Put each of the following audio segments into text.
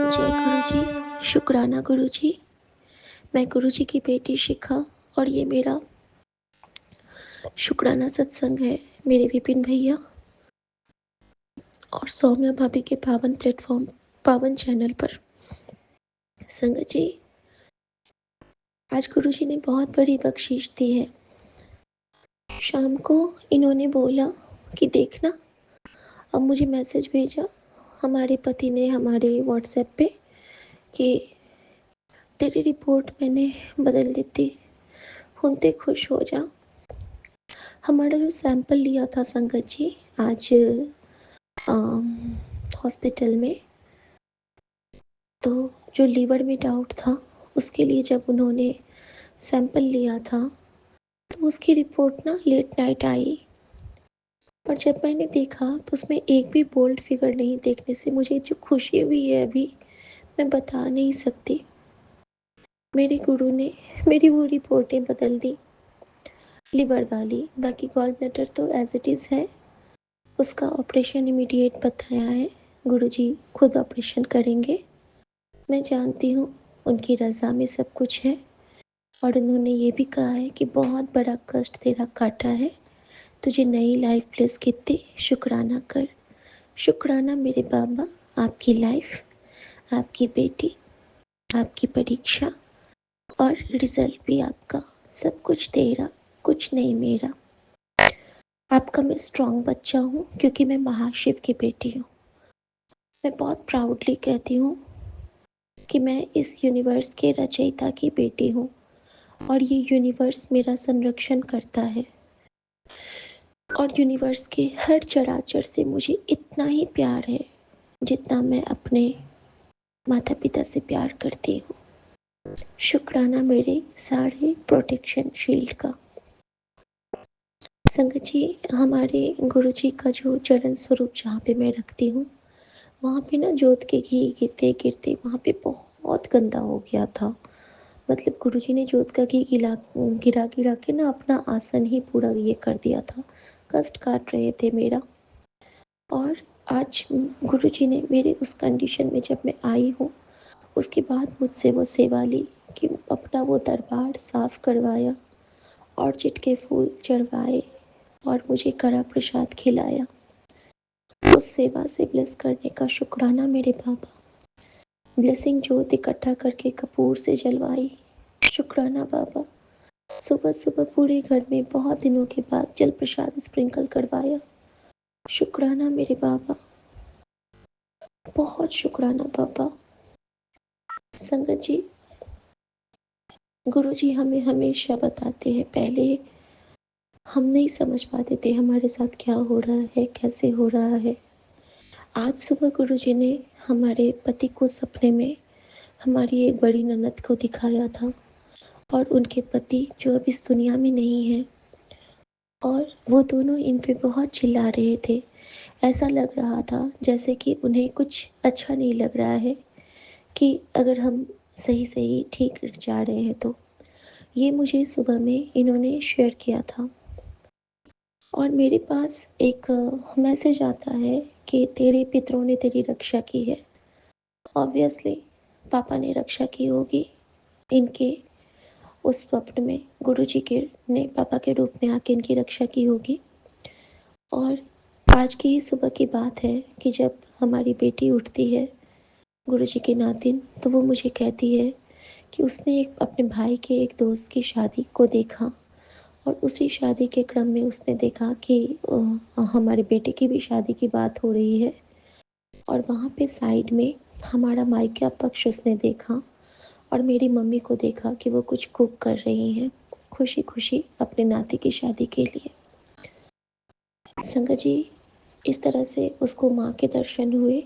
जय गुरु जी। शुक्राना गुरु जी। मैं गुरु जी की बेटी शिखा और ये मेरा शुक्राना सत्संग है मेरे विपिन भैया और सौम्या भाभी के पावन प्लेटफॉर्म पावन चैनल पर। संगत जी, आज गुरु जी ने बहुत बड़ी बख्शीश दी है। शाम को इन्होंने बोला कि देखना, अब मुझे मैसेज भेजा हमारे पति ने हमारे व्हाट्सएप पे कि तेरी रिपोर्ट मैंने बदल दी थी, सुनते खुश हो जा। हमारा जो सैंपल लिया था संगत जी आज हॉस्पिटल में, तो जो लीवर में डाउट था उसके लिए जब उन्होंने सैंपल लिया था तो उसकी रिपोर्ट ना लेट नाइट आई। पर जब मैंने देखा तो उसमें एक भी बोल्ड फिगर नहीं देखने से मुझे जो खुशी हुई है अभी मैं बता नहीं सकती। मेरे गुरु ने मेरी वो रिपोर्टें बदल दी लिवर वाली। बाकी गॉल ब्लैडर तो एज इट इज़ है, उसका ऑपरेशन इमीडिएट बताया है। गुरुजी खुद ऑपरेशन करेंगे। मैं जानती हूँ उनकी रज़ा में सब कुछ है और उन्होंने ये भी कहा है कि बहुत बड़ा कष्ट तेरा काटा है, तुझे नई लाइफ प्लेस कितनी शुक्राना कर। शुक्राना मेरे बाबा, आपकी लाइफ, आपकी बेटी, आपकी परीक्षा और रिजल्ट भी आपका, सब कुछ तेरा, कुछ नहीं मेरा। आपका मैं स्ट्रॉन्ग बच्चा हूँ क्योंकि मैं महाशिव की बेटी हूँ। मैं बहुत प्राउडली कहती हूँ कि मैं इस यूनिवर्स के रचयिता की बेटी हूँ और ये यूनिवर्स मेरा संरक्षण करता है और यूनिवर्स के हर चराचर से मुझे इतना ही प्यार है जितना मैं अपने माता पिता से प्यार करती हूँ। शुक्राना मेरे सारे प्रोटेक्शन शील्ड का। संगत जी, हमारे गुरु जी का जो चरण स्वरूप जहाँ पे मैं रखती हूँ वहाँ पे ना जोत के घी गिरते गिरते वहाँ पे बहुत गंदा हो गया था। मतलब गुरुजी ने जोत का घी गिरा गिरा गिरा के ना अपना आसन ही पूरा ये कर दिया था। कष्ट काट रहे थे मेरा। और आज गुरुजी ने मेरे उस कंडीशन में जब मैं आई हूँ उसके बाद मुझसे वो सेवा ली कि अपना वो दरबार साफ करवाया और चिटके फूल चढ़वाए और मुझे कड़ा प्रसाद खिलाया। उस सेवा से ब्लेस करने का शुक्राना मेरे बाबा। ब्लेसिंग जोत इकट्ठा करके कपूर से जलवाई। शुक्राना बाबा। सुबह सुबह पूरे घर में बहुत दिनों के बाद जल प्रसाद स्प्रिंकल करवाया। शुक्राना मेरे बाबा, बहुत शुक्राना बाबा। संगत जी, गुरु जी हमें हमेशा बताते हैं, पहले हम नहीं समझ पाते थे हमारे साथ क्या हो रहा है, कैसे हो रहा है। आज सुबह गुरु जी ने हमारे पति को सपने में हमारी एक बड़ी ननद को दिखाया था और उनके पति जो अब इस दुनिया में नहीं है, और वो दोनों इन पे बहुत चिल्ला रहे थे। ऐसा लग रहा था जैसे कि उन्हें कुछ अच्छा नहीं लग रहा है कि अगर हम सही सही ठीक जा रहे हैं तो। ये मुझे सुबह में इन्होंने शेयर किया था और मेरे पास एक मैसेज आता है कि तेरे पितरों ने तेरी रक्षा की है। ऑब्वियसली पापा ने रक्षा की होगी इनके उस स्वप्न में। गुरुजी के ने पापा के रूप में आके इनकी रक्षा की होगी। और आज की ही सुबह की बात है कि जब हमारी बेटी उठती है गुरुजी की नातिन, तो वो मुझे कहती है कि उसने एक अपने भाई के एक दोस्त की शादी को देखा और उसी शादी के क्रम में उसने देखा कि हमारे बेटे की भी शादी की बात हो रही है और वहाँ पे साइड में हमारा मायका पक्ष उसने देखा और मेरी मम्मी को देखा कि वो कुछ कुक कर रही हैं खुशी खुशी अपने नाती की शादी के लिए। संगत जी, इस तरह से उसको माँ के दर्शन हुए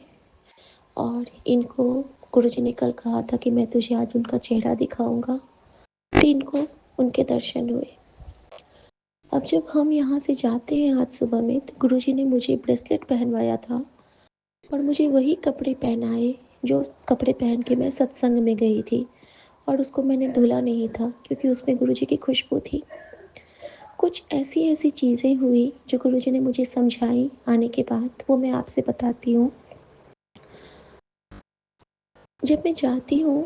और इनको गुरुजी ने कल कहा था कि मैं तुझे आज उनका चेहरा दिखाऊंगा, तो इनको उनके दर्शन हुए। अब जब हम यहाँ से जाते हैं आज सुबह में तो गुरुजी ने मुझे ब्रेसलेट पहनवाया था और मुझे वही कपड़े पहनाए जो कपड़े पहन के मैं सत्संग में गई थी और उसको मैंने धुला नहीं था क्योंकि उसमें गुरुजी की खुशबू थी। कुछ ऐसी ऐसी चीज़ें हुई जो गुरुजी ने मुझे समझाई आने के बाद, वो मैं आपसे बताती हूँ। जब मैं जाती हूँ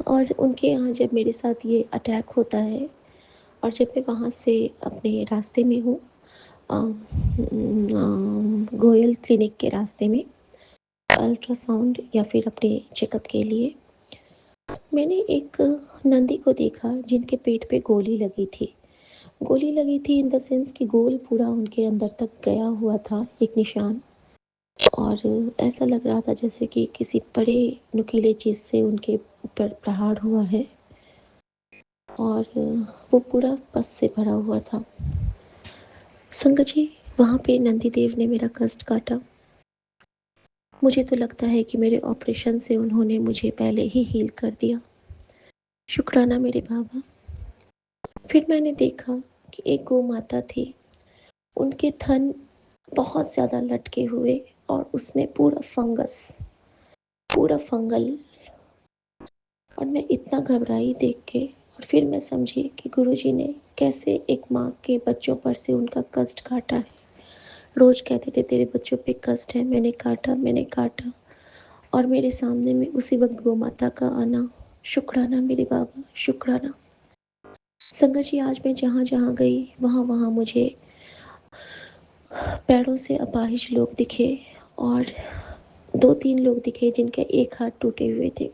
और उनके यहाँ जब मेरे साथ ये अटैक होता है और जब मैं वहाँ से अपने रास्ते में हूँ, गोयल क्लिनिक के रास्ते में अल्ट्रासाउंड या फिर अपने चेकअप के लिए, मैंने एक नंदी को देखा जिनके पेट पे गोली लगी थी। गोली लगी थी इन द सेंस कि गोल पूरा उनके अंदर तक गया हुआ था एक निशान, और ऐसा लग रहा था जैसे कि किसी बड़े नुकीले चीज़ से उनके ऊपर प्रहार हुआ है, और वो पूरा पस से भरा हुआ था। संगत जी, वहाँ पे नंदी देव ने मेरा कष्ट काटा। मुझे तो लगता है कि मेरे ऑपरेशन से उन्होंने मुझे पहले ही हील कर दिया। शुक्राना मेरे बाबा। फिर मैंने देखा कि एक गौ माता थी, उनके थन बहुत ज़्यादा लटके हुए और उसमें पूरा फंगस, पूरा फंगल, और मैं इतना घबराई देख के। और फिर मैं समझी कि गुरुजी ने कैसे एक माँ के बच्चों पर से उनका कष्ट काटा है। रोज कहते थे तेरे बच्चों पे कष्ट है, मैंने काटा, मैंने काटा, और मेरे सामने में उसी वक्त गौ माता का आना। शुक्राना मेरे बाबा, शुक्राना। संगत जी, आज मैं जहाँ जहाँ गई वहाँ वहाँ मुझे पैरों से अपाहिज लोग दिखे, और 2-3 लोग दिखे जिनके एक हाथ टूटे हुए थे।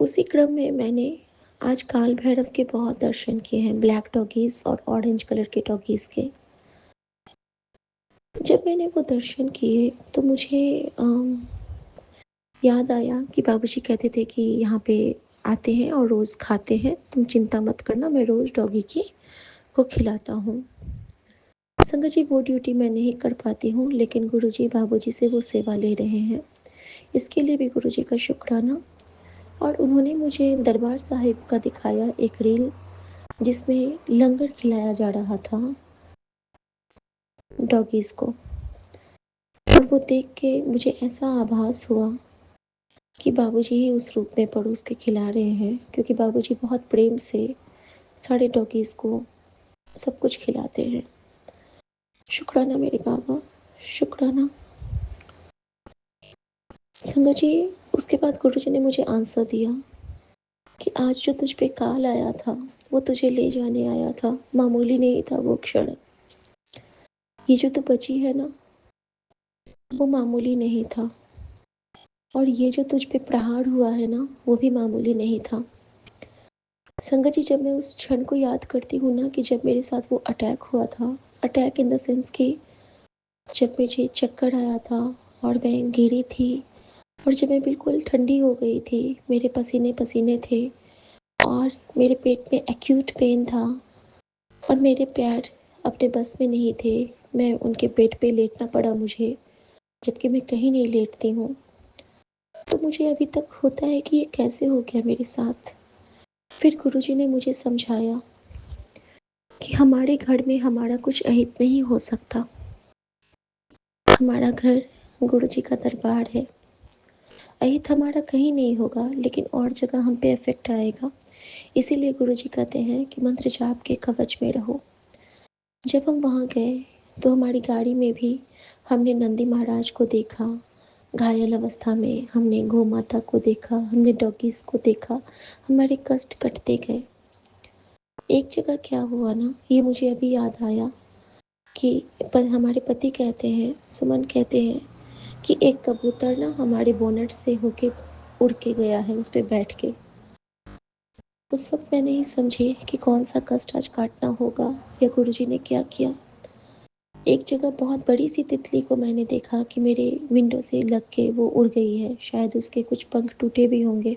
उसी क्रम में मैंने आज काल भैरव के बहुत दर्शन किए हैं, ब्लैक डॉगीज और ऑरेंज कलर के डॉगीज के। जब मैंने वो दर्शन किए तो मुझे याद आया कि बाबूजी कहते थे कि यहाँ पे आते हैं और रोज़ खाते हैं, तुम चिंता मत करना, मैं रोज़ डॉगी की को खिलाता हूँ। संगत जी, वो ड्यूटी मैं नहीं कर पाती हूँ, लेकिन गुरुजी बाबूजी से वो सेवा ले रहे हैं, इसके लिए भी गुरुजी का शुक्राना। और उन्होंने मुझे दरबार साहिब का दिखाया एक रील, जिसमें लंगर खिलाया जा रहा था डॉगीज़ को, और वो देख के मुझे ऐसा आभास हुआ कि बाबूजी ही उस रूप में परोस के खिला रहे हैं, क्योंकि बाबूजी बहुत प्रेम से सारे डॉगीज़ को सब कुछ खिलाते हैं। शुक्राना मेरे बाबा, शुक्राना। संगत जी, उसके बाद गुरुजी ने मुझे आंसर दिया कि आज जो तुझ पे काल आया था वो तुझे ले जाने आया था, मामूली नहीं था वो क्षण। ये जो तू बची है ना, वो मामूली नहीं था, और ये जो तुझ पे प्रहार हुआ है ना, वो भी मामूली नहीं था। संगत जी, जब मैं उस क्षण को याद करती हूँ ना कि जब मेरे साथ वो अटैक हुआ था, अटैक इन द सेंस कि जब मुझे चक्कर आया था और मैं गिरी थी, और जब मैं बिल्कुल ठंडी हो गई थी, मेरे पसीने पसीने थे, और मेरे पेट में एक्यूट पेन था, और मेरे पैर अपने बस में नहीं थे, मैं उनके बेड पे लेटना पड़ा मुझे, जबकि मैं कहीं नहीं लेटती हूँ। तो मुझे अभी तक होता है कि ये कैसे हो गया मेरे साथ। फिर गुरुजी ने मुझे समझाया कि हमारे घर में हमारा कुछ अहित नहीं हो सकता। हमारा घर गुरुजी का दरबार है। अहित हमारा कहीं नहीं होगा, लेकिन और जगह हम पे इफेक्ट आएगा। इसीलिए गुरुजी कहते हैं कि मंत्र जाप के कवच में रहो। जब हम वहाँ गए तो हमारी गाड़ी में भी हमने नंदी महाराज को देखा, घायल अवस्था में हमने गौ माता को देखा, हमने डॉगीज को देखा, हमारे कष्ट कटते गए। एक जगह क्या हुआ ना, ये मुझे अभी याद आया कि हमारे पति कहते हैं, सुमन कहते हैं कि एक कबूतर ना हमारे बोनट से होके उड़ के गया है, उस पे बैठ के। उस वक्त मैं नहीं समझी कि कौन सा कष्ट आज काटना होगा या गुरुजी ने क्या किया। एक जगह बहुत बड़ी सी तितली को मैंने देखा कि मेरे विंडो से लग के वो उड़ गई है, शायद उसके कुछ पंख टूटे भी होंगे।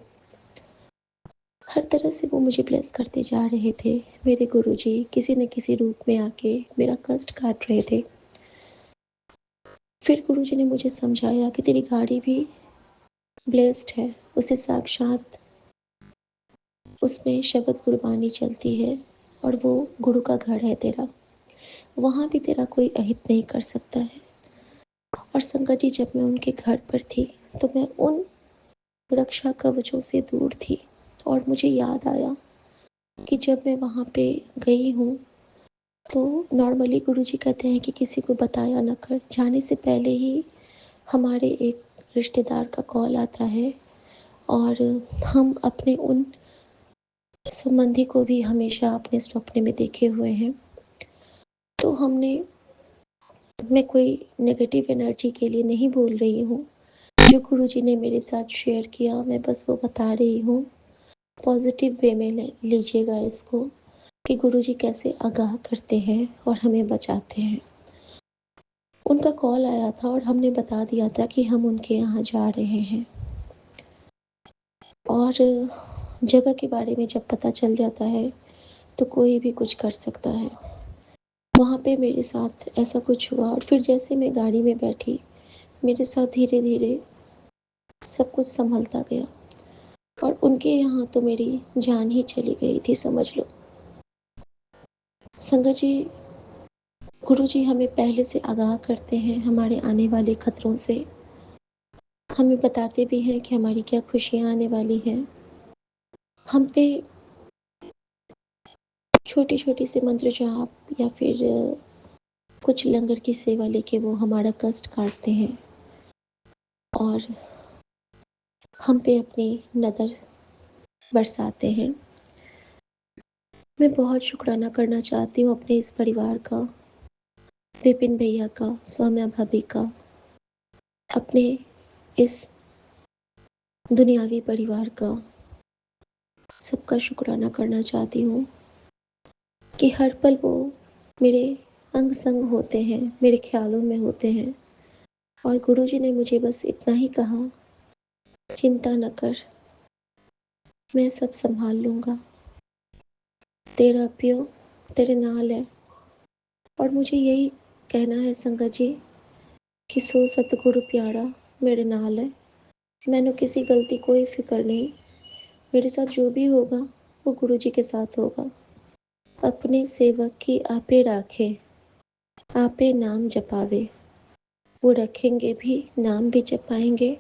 हर तरह से वो मुझे ब्लेस करते जा रहे थे। मेरे गुरुजी किसी न किसी रूप में आके मेरा कष्ट काट रहे थे। फिर गुरुजी ने मुझे समझाया कि तेरी गाड़ी भी ब्लेस्ड है, उसे साक्षात उसमें शब्द गुरबानी चलती है, और वो गुरु का घर है तेरा, वहाँ भी तेरा कोई अहित नहीं कर सकता है। और संगत जी, जब मैं उनके घर पर थी तो मैं उन रक्षा कवचों से दूर थी, और मुझे याद आया कि जब मैं वहाँ पे गई हूँ तो नॉर्मली गुरुजी कहते हैं कि किसी को बताया न कर। जाने से पहले ही हमारे एक रिश्तेदार का कॉल आता है और हम अपने उन संबंधी को भी हमेशा अपने स्वप्न में देखे हुए हैं। तो मैं कोई नेगेटिव एनर्जी के लिए नहीं बोल रही हूँ। जो गुरुजी ने मेरे साथ शेयर किया मैं बस वो बता रही हूँ। पॉजिटिव वे में लीजिएगा इसको कि गुरुजी कैसे आगाह करते हैं और हमें बचाते हैं। उनका कॉल आया था और हमने बता दिया था कि हम उनके यहाँ जा रहे हैं। और जगह के बारे में जब पता चल जाता है तो कोई भी कुछ कर सकता है। वहाँ पे मेरे साथ ऐसा कुछ हुआ और फिर जैसे मैं गाड़ी में बैठी मेरे साथ धीरे धीरे सब कुछ संभलता गया और उनके यहाँ तो मेरी जान ही चली गई थी, समझ लो। संगत जी, गुरु जी हमें पहले से आगाह करते हैं हमारे आने वाले खतरों से। हमें बताते भी हैं कि हमारी क्या खुशियाँ आने वाली हैं। हम पे छोटी छोटी से मंत्र जाप या फिर कुछ लंगर की सेवा लेके वो हमारा कष्ट काटते हैं और हम पे अपनी नज़र बरसाते हैं। मैं बहुत शुक्राना करना चाहती हूँ अपने इस परिवार का, विपिन भैया का, सौम्या भाभी का, अपने इस दुनियावी परिवार का। सबका शुक्राना करना चाहती हूँ कि हर पल वो मेरे अंग संग होते हैं, मेरे ख्यालों में होते हैं। और गुरुजी ने मुझे बस इतना ही कहा, चिंता न कर, मैं सब संभाल लूँगा, तेरा प्यो तेरे नाल है। और मुझे यही कहना है संगत जी कि सो सतगुरु प्यारा मेरे नाल है। मैंने किसी गलती कोई फिक्र नहीं, मेरे साथ जो भी होगा वो गुरु जी के साथ होगा। अपने सेवक की आपे राखे, आपे नाम जपावे। वो रखेंगे भी, नाम भी जपाएंगे,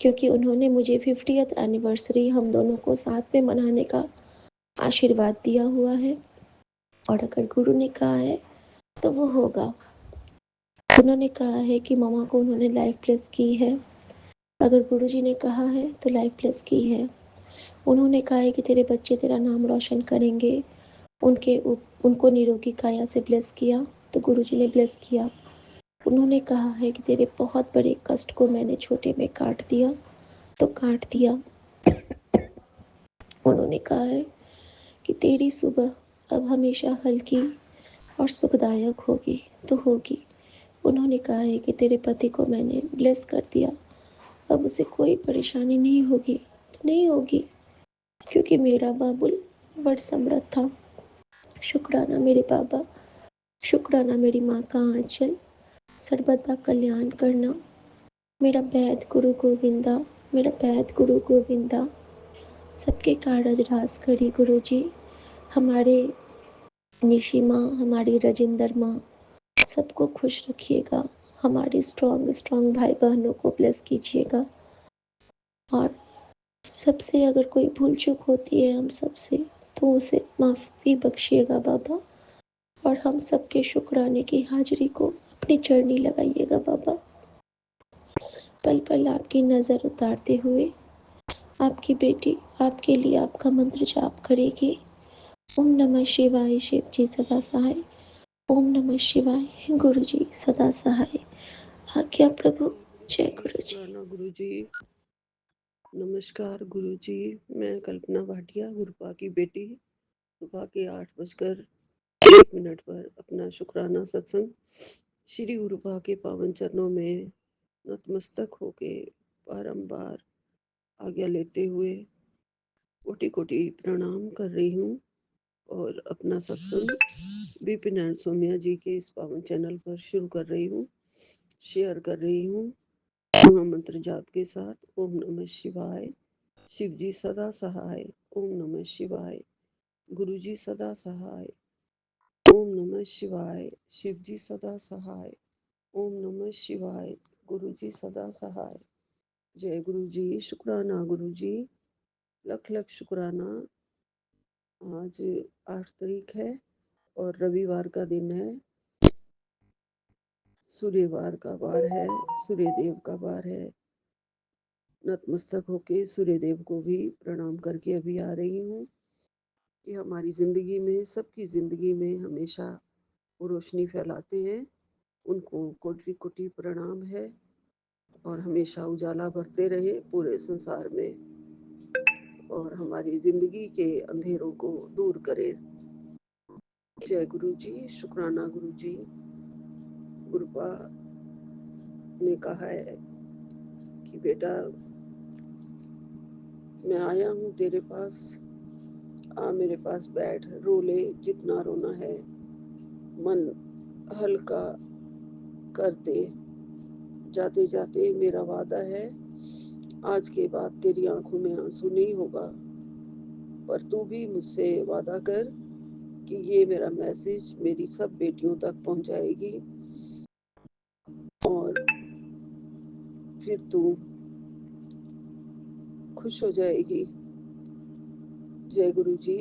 क्योंकि उन्होंने मुझे 50th एनिवर्सरी हम दोनों को साथ में मनाने का आशीर्वाद दिया हुआ है। और अगर गुरु ने कहा है तो वो होगा। उन्होंने कहा है कि मम्मा को उन्होंने लाइफ ब्लेस की है। अगर गुरुजी ने कहा है तो लाइफ ब्लेस की है। उन्होंने कहा है कि तेरे बच्चे तेरा नाम रोशन करेंगे, उनको निरोगी काया से ब्लेस किया तो गुरुजी ने ब्लेस किया। उन्होंने कहा है कि तेरे बहुत बड़े कष्ट को मैंने छोटे में काट दिया तो काट दिया। उन्होंने कहा है कि तेरी सुबह अब हमेशा हल्की और सुखदायक होगी तो होगी। उन्होंने कहा है कि तेरे पति को मैंने ब्लेस कर दिया, अब उसे कोई परेशानी नहीं होगी, नहीं होगी, क्योंकि मेरा बाबुल बड़ समृद्ध था। शुक्राना मेरे बाबा, शुक्राना मेरी माँ का आंचल, सर्वदा कल्याण करना। मेरा बैद गुरु गोविंदा, मेरा बैद गुरु गोविंदा, सबके कारज रास करी गुरु जी। हमारे निशी माँ, हमारी रजिंदर माँ, सबको खुश रखिएगा। हमारे स्ट्रॉन्ग स्ट्रॉन्ग भाई बहनों को ब्लेस कीजिएगा। और सबसे अगर कोई भूल चूक होती है हम सबसे तो उसे माफ़ी बख्शिएगा बाबा। और हम सबके शुक्राने की हाजिरी को अपनी चरनी लगाइएगा बाबा। पल पल आपकी नज़र उतारते हुए आपकी बेटी आपके लिए आपका मंत्र जाप करेगी। ओम नमः शिवाय, शिव जी सदा सहाय। ओम नमः शिवाय, गुरु जी सदा सहाय। आज्ञा प्रभु। जय गुरु जी। शुक्राना गुरु जी। नमस्कार गुरु जी, मैं कल्पना भाटिया, गुरुपा की बेटी, सुबह के 8:01 पर अपना शुक्राना सत्संग श्री गुरुपा के पावन चरणों में नतमस्तक होके बारंबार आज्ञा लेते हुए कोटि कोटि प्रणाम कर रही हूँ और अपना सत्संग विपिन एंड सोम्या जी के इस पावन चैनल पर शुरू कर रही हूँ, शेयर कर रही हूँ महामंत्र जाप के साथ। ओम नमः शिवाय, शिव जी सदा सहाय। ओम नमः शिवाय, गुरु जी सदा सहाय। ओम नमः शिवाय, शिव जी सदा सहाय। ओम नमः शिवाय, गुरु जी सदा सहाय। जय गुरु जी। शुक्राना गुरु जी, लख लख शुक्राना। आज 8 तारीख है और रविवार का दिन है, सूर्यवार का वार है, सूर्य देव का वार है। नतमस्तक होके सूर्यदेव को भी प्रणाम करके अभी आ रही हूँ कि हमारी ज़िंदगी में, सबकी ज़िंदगी में हमेशा वो रोशनी फैलाते हैं। उनको कोटि-कोटि प्रणाम है और हमेशा उजाला भरते रहे पूरे संसार में और हमारी ज़िंदगी के अंधेरों को दूर करें। जय गुरु जी, शुक्राना गुरु जी। गुरुपा ने कहा है कि बेटा, मैं आया हूँ तेरे पास, आ मेरे पास बैठ, रो ले जितना रोना है, मन हल्का कर दे। जाते जाते मेरा वादा है, आज के बाद तेरी आंखों में आंसू नहीं होगा, पर तू भी मुझसे वादा कर कि ये मेरा मैसेज मेरी सब बेटियों तक पहुंचाएगी और फिर तू खुश हो जाएगी। जय गुरु जी,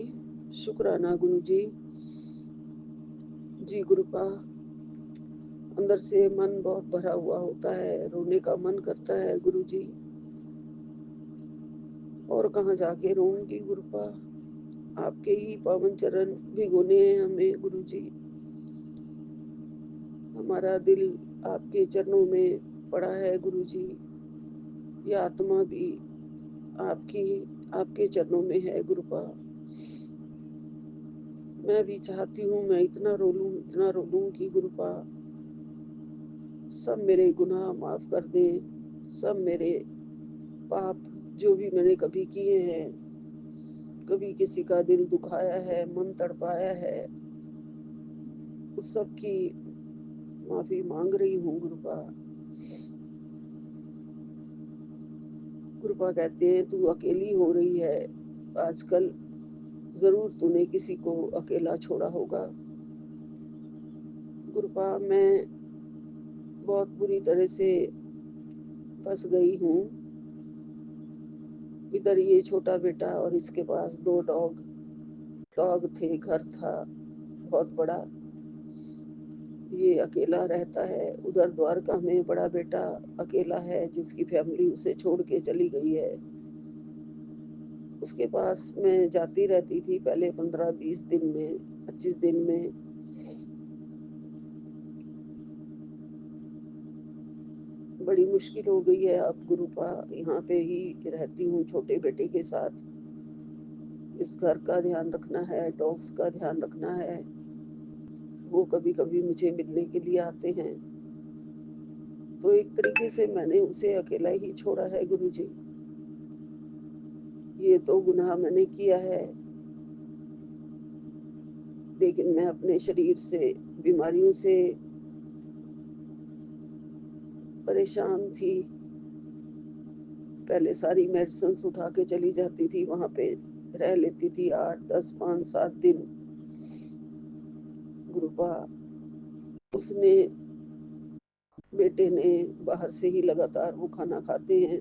शुक्राना गुरु जी। जी गुरुपा, अंदर से मन बहुत भरा हुआ होता है, रोने का मन करता है गुरु जी, और कहाँ जाके रोऊंगी गुरुपा। आपके ही पावन चरण भिगोने हैं हमें गुरु जी। हमारा दिल आपके चरणों में पड़ा है गुरु जी, ये आत्मा भी आपकी आपके चरणों में है गुरुपा। मैं भी चाहती हूँ मैं इतना रो लूं कि गुरुपा सब मेरे गुनाह माफ कर दे, सब मेरे पाप जो भी मैंने कभी किए हैं, कभी किसी का दिल दुखाया है, मन तड़पाया है, उस सब की माफी मांग रही हूँ गुरुपा। गुरुपा कहते हैं तू अकेली हो रही है आजकल, जरूर तूने किसी को अकेला छोड़ा होगा। गुरुपा, मैं बहुत बुरी तरह से फंस गई हूँ। इधर ये छोटा बेटा और इसके पास दो डॉग डॉग थे, घर था बहुत बड़ा, ये अकेला रहता है। उधर द्वारका में बड़ा बेटा अकेला है जिसकी फैमिली उसे छोड़ के चली गई है। उसके पास मैं जाती रहती थी पहले 15-20 दिन में, 25 दिन में। बड़ी मुश्किल हो गई है अब गुरुपा, यहाँ पे ही रहती हूँ छोटे बेटे के साथ। इस घर का ध्यान रखना है, डॉग्स का ध्यान रखना है। वो कभी कभी मुझे मिलने के लिए आते हैं, तो एक तरीके से मैंने उसे अकेला ही छोड़ा है गुरुजी। ये तो गुनाह मैंने किया है, लेकिन मैं अपने शरीर से, बीमारियों से परेशान थी। पहले सारी मेडिसिन उठा के चली जाती थी, वहां पे रह लेती थी 8, 10, 5, 7 दिन। गुरुपा, उसने, बेटे ने बाहर से ही लगातार वो खाना खाते हैं।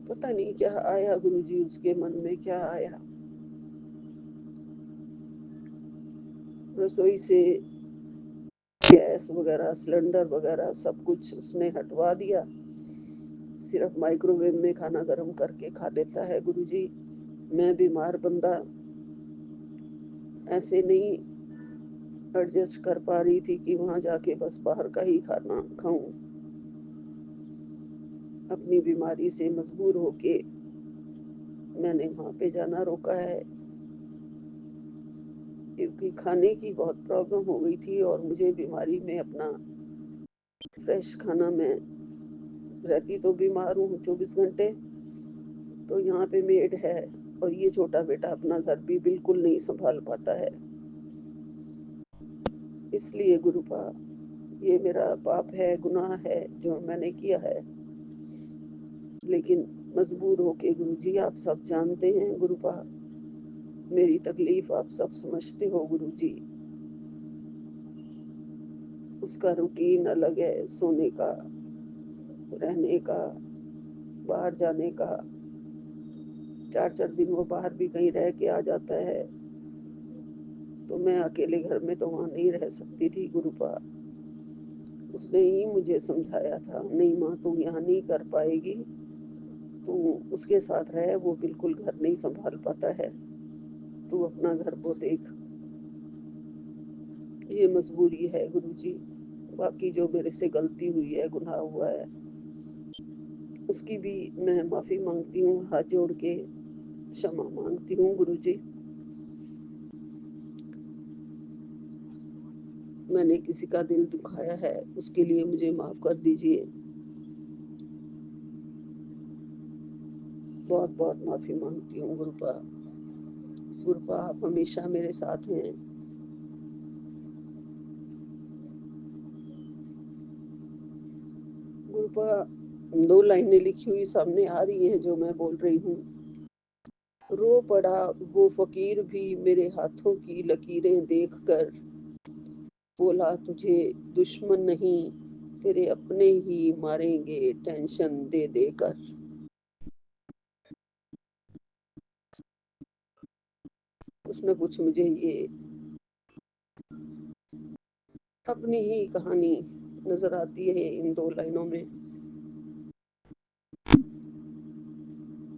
पता नहीं क्या आया गुरुजी, उसके मन में क्या आया। रसोई से गैस वगैरह, सिलेंडर वगैरह सब कुछ उसने हटवा दिया। सिर्फ माइक्रोवेव में खाना गर्म करके खा लेता है गुरुजी। मैं बीमार बंदा ऐसे नहीं एडजस्ट कर पा रही थी कि वहां जाके बस बाहर का ही खाना खाऊं। अपनी बीमारी से मजबूर होके मैंने वहां पे जाना रोका है, क्योंकि खाने की बहुत प्रॉब्लम हो गई थी और मुझे बीमारी में अपना फ्रेश खाना, मैं रहती तो बीमार हूँ 24 घंटे, तो यहाँ पे मेड है और ये छोटा बेटा अपना घर भी बिल्कुल नहीं संभाल पाता है। इसलिए गुरुपा, ये मेरा पाप है, गुनाह है जो मैंने किया है। लेकिन मजबूर होके गुरुजी, आप सब जानते हैं गुरुपा, मेरी तकलीफ आप सब समझते हो गुरुजी। उसका रूटीन अलग है, सोने का, रहने का, बाहर जाने का। 4-4 दिन वो बाहर भी कहीं रह के आ जाता है, तो मैं अकेले घर में तो वहां नहीं रह सकती थी गुरुपा। उसने ही मुझे समझाया था, नहीं माँ तुम यहाँ नहीं कर पाएगी, तू उसके साथ रह, वो बिल्कुल घर नहीं संभाल पाता है, तू अपना घर वो देख। ये मजबूरी है गुरुजी। बाकी जो मेरे से गलती हुई है, गुनाह हुआ है, उसकी भी मैं माफी मांगती हूँ, हाथ जोड़ के क्षमा मांगती हूँ गुरुजी। मैंने किसी का दिल दुखाया है, उसके लिए मुझे माफ कर दीजिए। बहुत बहुत माफी मांगती हूँ गुरुपा। गुरुपा आप हमेशा मेरे साथ हैं। गुरुपा 2 लाइनें लिखी हुई सामने आ रही हैं जो मैं बोल रही हूँ। रो पड़ा वो फकीर भी मेरे हाथों की लकीरें देखकर, बोला तुझे दुश्मन नहीं तेरे अपने ही मारेंगे टेंशन दे देकर। कुछ न कुछ मुझे ये अपनी ही कहानी नजर आती है इन 2 लाइनों में।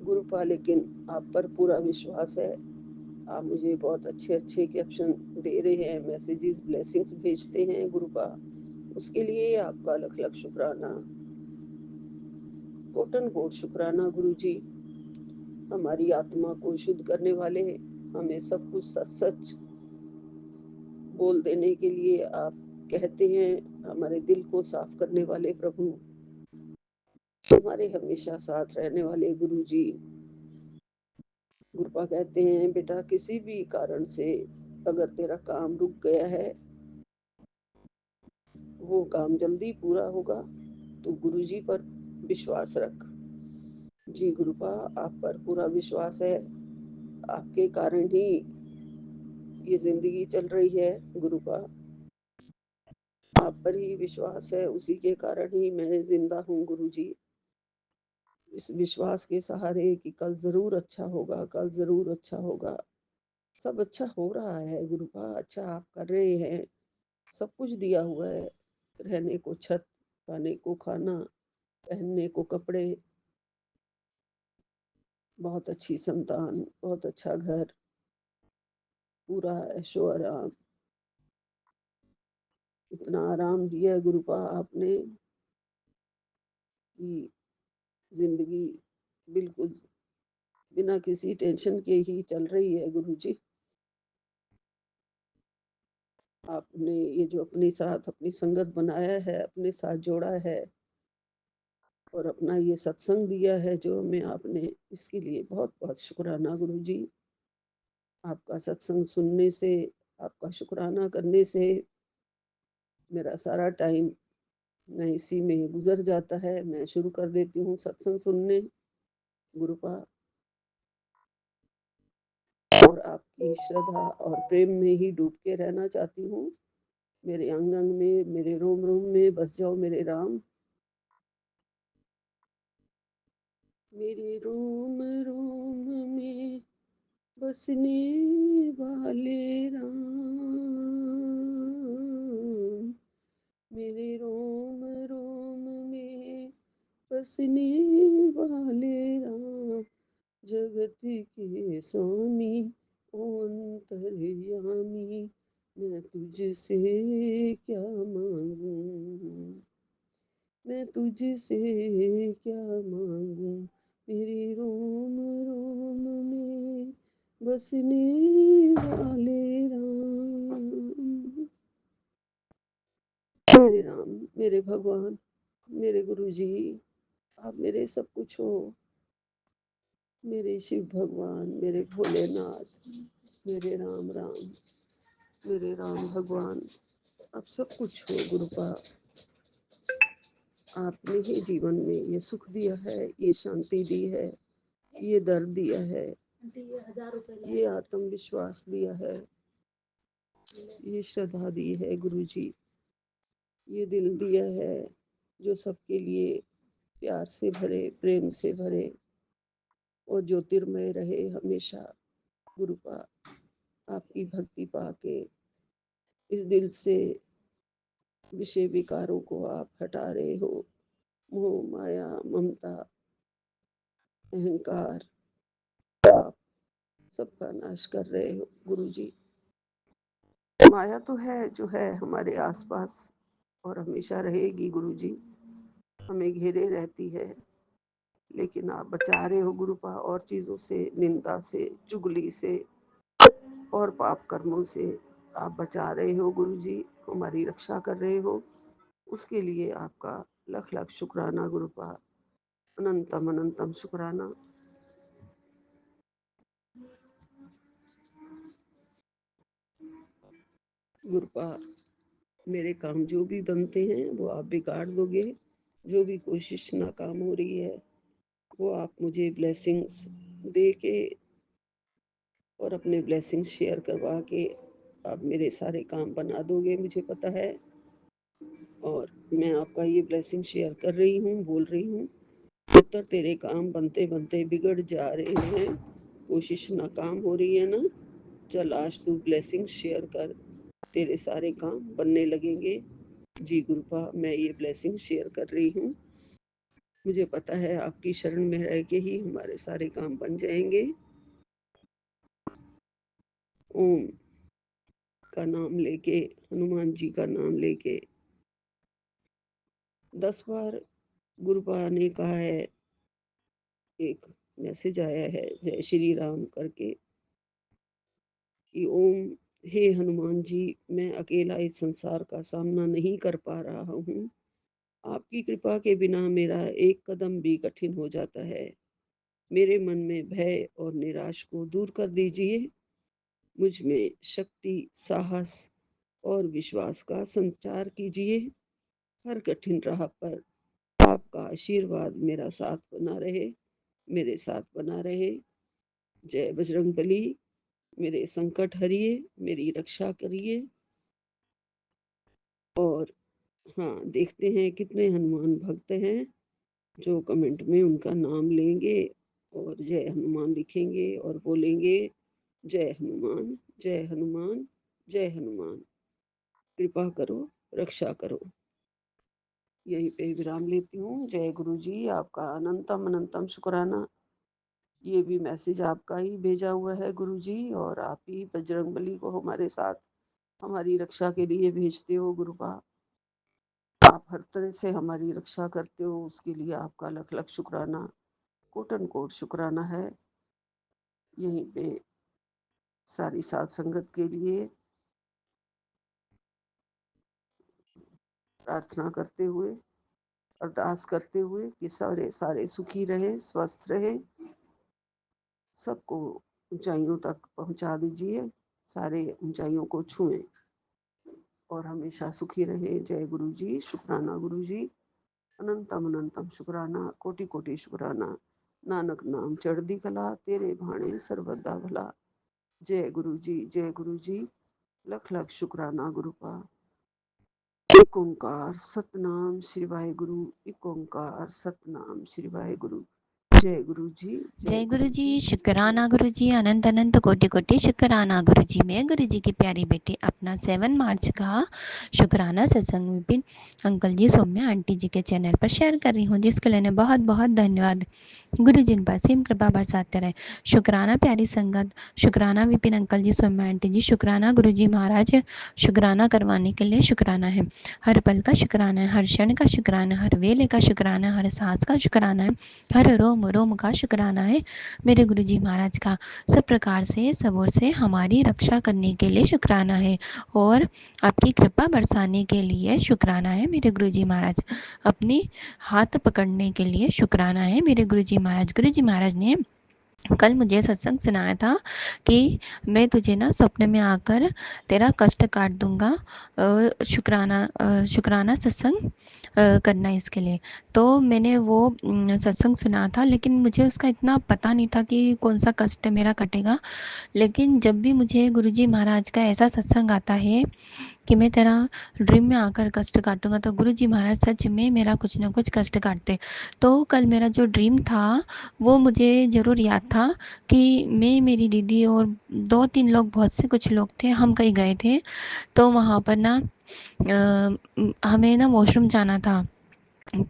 गुरुपा लेकिन आप पर पूरा विश्वास है। आप मुझे बहुत अच्छे अच्छे कैप्शन दे रहे हैं, मैसेजेस ब्लेसिंग्स भेजते हैं गुरुपा, उसके लिए आपका लख लख शुक्राना, कोटन कोट शुक्राना गुरुजी। हमारी आत्मा को शुद्ध करने वाले, हमें सब कुछ सच सच बोल देने के लिए आप कहते हैं, हमारे दिल को साफ करने वाले प्रभु, हमारे हमेशा साथ रहने वाले गुरुजी। गुरुपा कहते हैं बेटा किसी भी कारण से अगर तेरा काम रुक गया है, वो काम जल्दी पूरा होगा, तो गुरुजी पर विश्वास रख। जी गुरुपा आप पर पूरा विश्वास है, आपके कारण ही ये जिंदगी चल रही है गुरुपा। आप पर ही विश्वास है, उसी के कारण ही मैं जिंदा हूँ गुरुजी। इस विश्वास के सहारे कि कल जरूर अच्छा होगा, कल जरूर अच्छा होगा। सब अच्छा हो रहा है गुरुपा, अच्छा आप कर रहे हैं। सब कुछ दिया हुआ है, रहने को छत, खाने को खाना, पहनने को कपड़े, बहुत अच्छी संतान, बहुत अच्छा घर, पूरा ऐशो आराम। इतना आराम दिया है गुरुपा आपने कि जिंदगी बिल्कुल बिना किसी टेंशन के ही चल रही है गुरुजी। आपने ये जो अपने साथ अपनी संगत बनाया है, अपने साथ जोड़ा है, और अपना ये सत्संग दिया है जो हमें आपने, इसके लिए बहुत बहुत शुक्राना गुरुजी। आपका सत्संग सुनने से, आपका शुक्राना करने से मेरा सारा टाइम मैं इसी में गुजर जाता है। मैं शुरू कर देती हूँ सत्संग सुनने गुरुपा, और आपकी श्रद्धा और प्रेम में ही डूब के रहना चाहती हूँ। मेरे अंग अंग में, मेरे रोम रोम में बस जाओ मेरे राम। मेरे रोम रोम में बसने वाले राम, मेरे रोम रोम में बसने वाले राम, जगत के स्वामी ओ अंतर्यामी, मैं तुझसे क्या मांगू, मैं तुझसे क्या मांगू, मेरे रोम रोम में बसने वाले राम। मेरे राम, मेरे भगवान, मेरे गुरुजी, आप मेरे सब कुछ हो। मेरे शिव भगवान, मेरे भोलेनाथ, मेरे राम राम, मेरे राम भगवान, आप सब कुछ हो गुरुपा। आपने ही जीवन में ये सुख दिया है, ये शांति दी है, ये दर्द दिया है, ये आत्मविश्वास दिया है, ये श्रद्धा दी है गुरुजी, ये दिल दिया है जो सबके लिए प्यार से भरे, प्रेम से भरे और ज्योतिर्मय रहे हमेशा गुरुपा। आपकी भक्ति पाके इस दिल से विषय विकारों को आप हटा रहे हो। मोह, माया, ममता, अहंकार, पाप सबका नाश कर रहे हो गुरुजी। माया तो है जो है हमारे आसपास और हमेशा रहेगी गुरुजी, हमें घेरे रहती है, लेकिन आप बचा रहे हो गुरुपा और चीजों से, निंदा से, चुगली से और पाप कर्मों से आप बचा रहे हो गुरुजी, हमारी रक्षा कर रहे हो। उसके लिए आपका लख लख शुक्राना गुरुपा, अनंतम अनंतम शुक्राना। गुरुपा, मेरे काम जो भी बनते हैं वो आप बिगाड़ दोगे, जो भी कोशिश नाकाम हो रही है वो आप मुझे ब्लेसिंग्स दे के और अपने ब्लेसिंग्स शेयर करवा के आप मेरे सारे काम बना दोगे, मुझे पता है। और मैं आपका ये ब्लेसिंग शेयर कर रही हूँ, बोल रही हूँ, पुत्र तेरे काम बनते बनते बिगड़ जा रहे हैं, कोशिश नाकाम हो रही है ना, चल आज तू ब्लेसिंग शेयर कर, तेरे सारे काम बनने लगेंगे। जी गुरुपा, मैं ये ब्लेसिंग शेयर कर रही हूँ, मुझे पता है आपकी शरण में रह के ही हमारे सारे काम बन जाएंगे। ओम का नाम लेके, हनुमान जी का नाम लेके 10 बार गुरुपा ने कहा है, एक मैसेज आया है जय श्री राम करके कि ओम, हे हनुमान जी, मैं अकेला इस संसार का सामना नहीं कर पा रहा हूँ, आपकी कृपा के बिना मेरा एक कदम भी कठिन हो जाता है, मेरे मन में भय और निराश को दूर कर दीजिए, मुझ में शक्ति, साहस और विश्वास का संचार कीजिए, हर कठिन राह पर आपका आशीर्वाद मेरा साथ बना रहे, मेरे साथ बना रहे। जय बजरंगबली, मेरे संकट हरिए, मेरी रक्षा करिए। और हाँ, देखते हैं कितने हनुमान भक्त हैं जो कमेंट में उनका नाम लेंगे और जय हनुमान लिखेंगे और बोलेंगे जय हनुमान, जय हनुमान, जय हनुमान, कृपा करो, रक्षा करो। यहीं पे विराम लेती हूँ। जय गुरु जी, आपका अनंतम अनंतम शुक्राना। ये भी मैसेज आपका ही भेजा हुआ है गुरु जी, और आप ही बजरंगबली को हमारे साथ हमारी रक्षा के लिए भेजते हो गुरुपा। आप हर तरह से हमारी रक्षा करते हो, उसके लिए आपका लख लख शुक्राना, कोटन कोट शुक्राना है। यहीं पे सारी साथ संगत के लिए प्रार्थना करते हुए, अरदास करते हुए कि सारे सारे सुखी रहें, स्वस्थ रहें, सबको ऊंचाइयों तक पहुंचा दीजिए, सारे ऊंचाइयों को छुएं और हमेशा सुखी रहे। जय गुरु जी, शुक्राना गुरु जी, अनंतम अनंतम शुक्राना, कोटि कोटि शुक्राना। नानक नाम चढ़दी कला, तेरे भाणे सर्वदा भला। जय गुरु जी, जय गुरु जी, लख लख शुक्राना गुरुपा। एक ओंकार सतनाम श्री वाहे गुरु, एक ओंकार सतनाम श्री वाहे गुरु। जय गुरु जी, जय गुरु जी, शुक्राना गुरु जी, अनंत अनंत कोटि कोटि शुक्राना गुरु जी। मैं गुरु जी की प्यारी बेटी अपना 7 मार्च का शुक्राना सत्संग विपिन अंकल जी, सौम्या आंटी जी के चैनल पर शेयर कर रही हूँ, जिसके लिए बहुत बहुत धन्यवाद। गुरु जी इन पर सिम कृपा बरसाते रहे। शुक्राना प्यारी संगत, शुक्राना विपिन अंकल जी, सौम्या आंटी जी, शुक्राना गुरु जी महाराज, शुक्राना करवाने के लिए शुक्राना है। हर पल का शुक्राना है, हर क्षण का शुक्राना, हर वेले का शुक्राना, हर सांस का शुक्राना है, हर रोम रोम का शुक्राना है मेरे गुरु जी महाराज का। सब प्रकार से सब ओर से हमारी रक्षा करने के लिए शुक्राना है और आपकी कृपा बरसाने के लिए शुक्राना है मेरे गुरु जी महाराज। अपनी हाथ पकड़ने के लिए शुक्राना है मेरे गुरु जी महाराज। गुरु जी महाराज ने कल मुझे सत्संग सुनाया था कि मैं तुझे ना स्वप्न में आकर तेरा कष्ट काट दूंगा, शुक्राना सत्संग करना इसके लिए। तो मैंने वो सत्संग सुना था, लेकिन मुझे उसका इतना पता नहीं था कि कौन सा कष्ट मेरा कटेगा। लेकिन जब भी मुझे गुरुजी महाराज का ऐसा सत्संग आता है कि मैं तेरा ड्रीम में आकर कष्ट काटूंगा, तो गुरुजी महाराज सच में मेरा कुछ ना कुछ कष्ट काटते। तो कल मेरा जो ड्रीम था वो मुझे ज़रूर याद था कि मैं, मेरी दीदी और 2-3 लोग, बहुत से कुछ लोग थे, हम कहीं गए थे। तो वहाँ पर ना हमें ना वॉशरूम जाना था।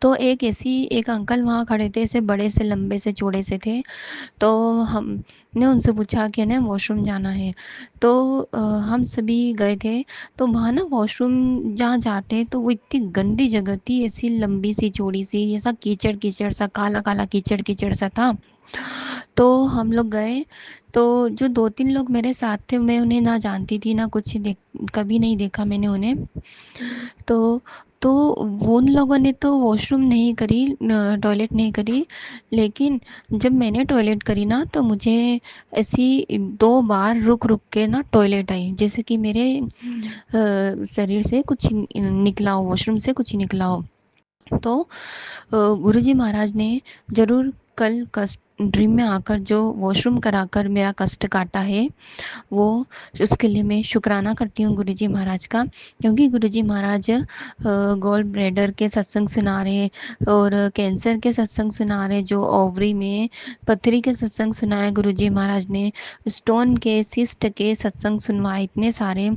तो एक अंकल वहाँ खड़े थे, ऐसे बड़े से लंबे से चौड़े से थे। तो हमने उनसे पूछा कि ना वॉशरूम जाना है। तो हम सभी गए थे। तो वहाँ ना वॉशरूम जहाँ जाते तो वो इतनी गंदी जगह थी, ऐसी लंबी सी चौड़ी सी, ऐसा कीचड़ कीचड़ सा, काला काला कीचड़ कीचड़ सा था। तो हम लोग गए। तो जो 2-3 लोग मेरे साथ थे, मैं उन्हें ना जानती थी ना कुछ, कभी नहीं देखा मैंने उन्हें। तो तो वो उन लोगों ने तो वॉशरूम नहीं करी, टॉयलेट नहीं करी। लेकिन जब मैंने टॉयलेट करी ना, तो मुझे ऐसी 2 बार रुक के ना टॉयलेट आई, जैसे कि मेरे शरीर से कुछ निकला हो, वॉशरूम से कुछ निकला हो। तो गुरुजी महाराज ने ज़रूर कल कष्ट ड्रीम में आकर जो वॉशरूम कराकर मेरा कष्ट काटा है, वो उसके लिए मैं शुक्राना करती हूँ गुरुजी महाराज का। क्योंकि गुरुजी महाराज गोल्ड ब्लैडर के सत्संग सुना रहे, और कैंसर के सत्संग सुना रहे, जो ओवरी में पथरी के सत्संग सुनाए गुरुजी महाराज ने, स्टोन के, सिस्ट के सत्संग सुनवाए, इतने सारे।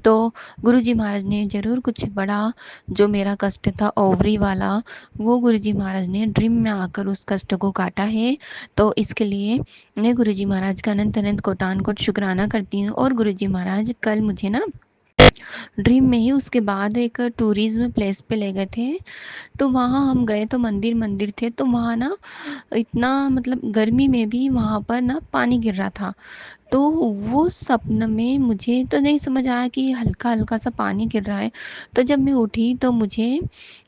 तो गुरुजी महाराज ने ज़रूर कुछ बड़ा, जो मेरा कष्ट था ओवरी वाला, वो गुरुजी महाराज ने ड्रीम में आकर उस कष्ट को काटा है। तो इसके लिए मैं गुरुजी महाराज का अनंत अनंत कोटान कोट शुक्राना करती हूँ। और गुरुजी महाराज कल मुझे ना ड्रीम में ही उसके बाद एक टूरिज्म प्लेस पे ले गए थे। तो वहाँ हम गए, तो मंदिर थे। तो वहाँ ना इतना, मतलब गर्मी में भी वहाँ पर ना पानी गिर रहा था। तो वो सपने में मुझे तो नहीं समझ आया कि हल्का हल्का सा पानी गिर रहा है। तो जब मैं उठी तो मुझे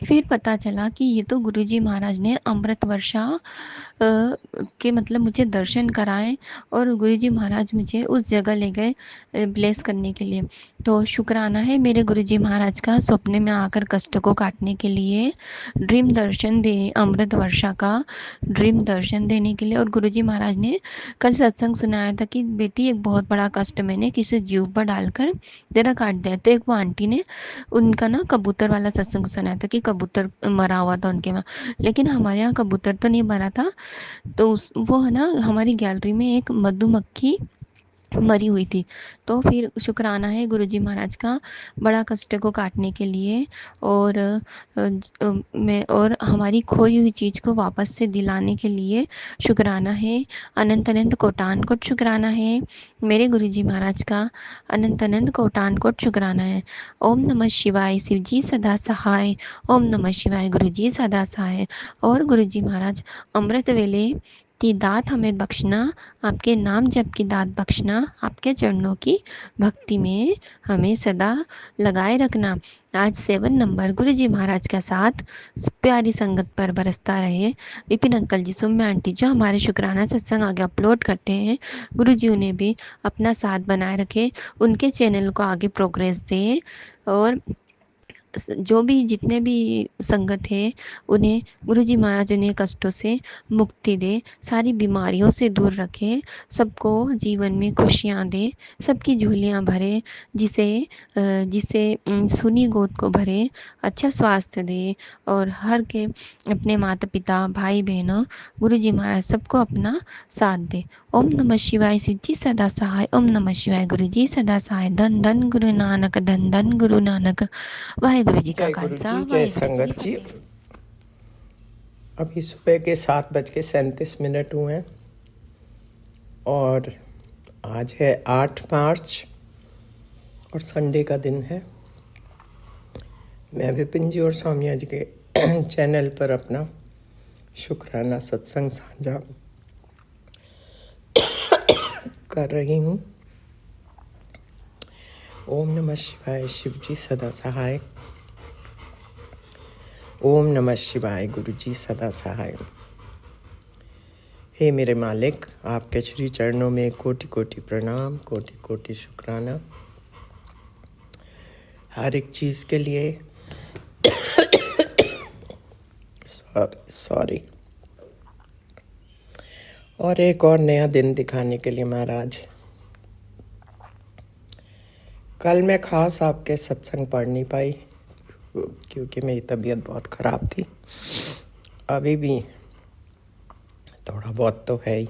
फिर पता चला कि ये तो गुरुजी महाराज ने अमृत वर्षा के मतलब मुझे दर्शन कराए, और गुरुजी महाराज मुझे उस जगह ले गए ब्लेस करने के लिए। तो शुक्राना है मेरे गुरुजी महाराज का, सपने में आकर कष्ट को काटने के लिए, ड्रीम दर्शन दे, अमृत वर्षा का ड्रीम दर्शन देने के लिए। और गुरुजी महाराज ने कल सत्संग सुनाया था कि बेटी, एक बहुत बड़ा कष्ट मैंने किसी जीव पर डालकर तेरा काट दिया। तो एक वो आंटी ने उनका ना कबूतर वाला सत्संग सुनाया था कि कबूतर मरा हुआ था उनके वहाँ। लेकिन हमारे यहाँ कबूतर तो नहीं मरा था। तो वो है ना, हमारी गैलरी में एक मधुमक्खी मरी हुई थी। तो फिर शुक्राना है गुरुजी महाराज का बड़ा कष्ट को काटने के लिए, और मैं और हमारी खोई हुई चीज़ को वापस से दिलाने के लिए शुक्राना है। अनंत अनंत कोटान कोट शुक्राना है मेरे गुरुजी महाराज का, अनंत अनंत कोटान कोट शुक्राना है। ओम नमः शिवाय, शिव जी सदा सहाय। ओम नमः शिवाय, गुरुजी सदा सहाय। और गुरुजी महाराज अमृत वेले की दात हमें बख्शना, आपके नाम जप की दात बख्शना, आपके चरणों की भक्ति में हमें सदा लगाए रखना। आज 7 नंबर गुरुजी महाराज का साथ प्यारी संगत पर बरसता रहे। विपिन अंकल जी, सौम्य आंटी जो हमारे शुक्राना सत्संग आगे अपलोड करते हैं, गुरुजी उन्हें भी अपना साथ बनाए रखे, उनके चैनल को आगे प्रोग्रेस दे। और जो भी जितने भी संगत है, उन्हें गुरुजी महाराज उन्हें कष्टों से मुक्ति दे, सारी बीमारियों से दूर रखे, सबको जीवन में खुशियाँ दे, सबकी झोलियाँ भरे, जिसे सुनी गोद को भरे, अच्छा स्वास्थ्य दे, और हर के अपने माता पिता भाई बहनों गुरुजी महाराज सबको अपना साथ दे। ओम नमः शिवाय, शिव जी सदा सहाय। ओम नमः शिवाय, गुरु जी सदा सहाय। धन धन गुरु नानक, धन धन गुरु नानक। वाहेगुरु जी का जय गुरु खालसा, जी, जय वाहेगुरु जी की संगत जी। फतेह। अभी सुबह के 7:37 हुए हैं और आज है 8 मार्च और संडे का दिन है। मैं विपिन जी और स्वामिया जी के चैनल पर अपना शुक्राना सत्संग साझा कर रही हूँ। ओम नमः शिवाय, शिव जी सदा सहाय। ओम नमः शिवाय, गुरु जी सदा सहाय। हे मेरे मालिक, आपके श्री चरणों में कोटि कोटि प्रणाम, कोटि कोटि शुक्राना। हर एक चीज़ के लिए सॉरी और एक और नया दिन दिखाने के लिए महाराज। कल मैं खास आपके सत्संग पढ़ नहीं पाई क्योंकि मेरी तबीयत बहुत ख़राब थी। अभी भी थोड़ा बहुत तो है ही,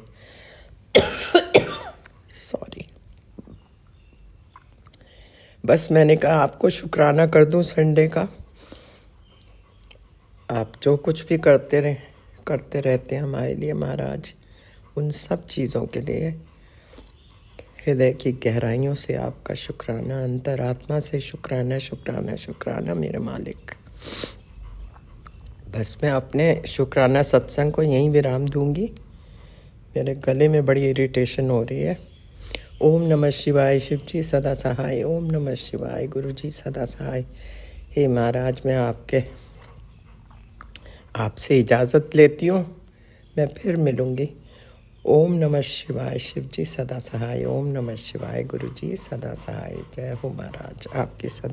सॉरी। बस मैंने कहा आपको शुक्राना कर दूं संडे का। आप जो कुछ भी करते रहते हैं हमारे लिए महाराज, उन सब चीज़ों के लिए हृदय की गहराइयों से आपका शुक्राना, अंतरात्मा से शुक्राना शुक्राना शुक्राना मेरे मालिक। बस मैं अपने शुक्राना सत्संग को यहीं विराम दूंगी। मेरे गले में बड़ी इरिटेशन हो रही है। ओम नमः शिवाय, शिव जी सदा सहाय। ओम नमः शिवाय, गुरु जी सदा सहाय। हे महाराज, मैं आपसे इजाज़त लेती हूँ, मैं फिर मिलूँगी। ओम नमः शिवाय, शिव जी सदा सहाय। ओम नमः शिवाय, गुरु जी सदा सहाय। जय हो महाराज, आपकी सदा